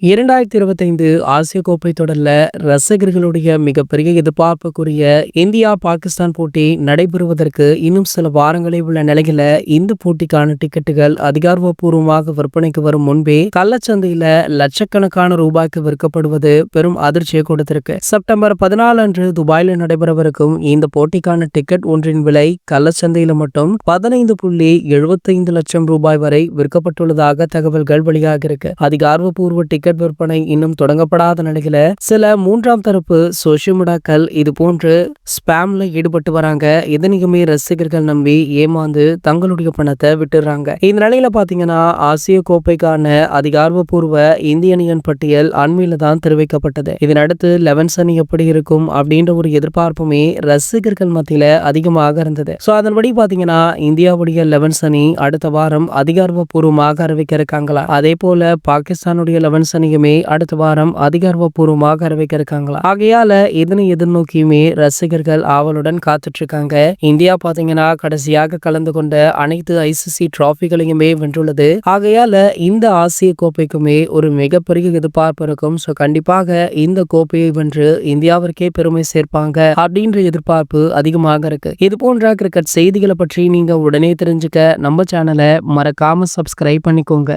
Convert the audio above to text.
2025 ஆசிய கோப்பை தொடர்ல ரசிகர்களுடைய மிகப்பெரிய எதிர்பார்ப்புக்குரிய இந்தியா பாகிஸ்தான் போட்டி நடைபெறுவதற்கு இன்னும் சில வாரங்களே உள்ள நிலையில இந்த போட்டிக்கான டிக்கெட்டுகள் அதிகாரப்பூர்வமாக விற்பனைக்கு வரும் முன்பே கள்ளச்சந்தையில லட்சக்கணக்கான ரூபாய்க்கு விற்கப்படுவது பெரும் அதிர்ச்சியை கொடுத்திருக்கு. செப்டம்பர் 14 அன்று துபாயில நடைபெறவிருக்கும் இந்த போட்டிக்கான டிக்கெட் ஒன்றின் விலை கள்ளச்சந்தையில மட்டும் 15.75 லட்சம் ரூபாய் வரை விற்கப்பட்டுள்ளதாக தகவல்கள் வெளியாக இருக்கு. அதிகாரப்பூர்வ டிக்கெட் விற்பனை இன்னும் தொடங்கப்படாத நிலையில சில மூன்றாம் தரப்பு சோசியல் மீடியாக்கள் இது போன்று ஸ்பேம்ல ஈடுபட்டு வராங்க. இதனையுமே ரசிகர்கள் நம்பி ஏமாந்து தங்களுடைய பணத்தை விட்டுறாங்க. இந்த நிலையில பாத்தீங்கன்னா ஆசிய கோப்பைக்கான அதிகாரப்பூர்வ இந்திய அணியின் பட்டியல் அண்மையில தான் தெரிவிக்கப்பட்டது. இதனடுத்து 11 அணி எப்படி இருக்கும் அப்படின்ற ஒரு எதிர்பார்ப்புமே ரசிகர்கள் மத்தியில அதிகமாக இருந்தது. சோ அதன்படி பாத்தீங்கன்னா இந்தியாவுடைய 11 அணி அடுத்த வாரம் அதிகாரப்பூர்வமாக அறிவிக்க இருக்காங்களா. அதே போல பாகிஸ்தானுடைய 11 அணியுமே அடுத்த வாரம் அதிகாரப்பூர்வமாக அறிவிக்க இருக்காங்களா. ஆகையால இதனை எதிர்நோக்கியுமே ரசிகர்கள் ஆவலுடன் காத்துட்டு இருக்காங்க. இந்தியா பாத்தீங்கன்னா கடைசியாக கலந்து கொண்ட அனைத்து ஐசிசி டிராபிகளையுமே வென்றுள்ளது. ஆகையால இந்த ஆசிய கோப்பைக்குமே ஒரு மிகப்பெரிய எதிர்பார்ப்பு இருக்கும். சோ கண்டிப்பாக இந்த கோப்பையை வென்று இந்தியாவிற்கே பெருமை சேர்ப்பாங்க அப்படின்ற எதிர்பார்ப்பு அதிகமாக இருக்கு. இது போன்ற கிரிக்கெட் செய்திகளை பற்றி நீங்க உடனே தெரிஞ்சுக்க நம்ம சேனலை மறக்காம சப்ஸ்கிரைப் பண்ணிக்கோங்க.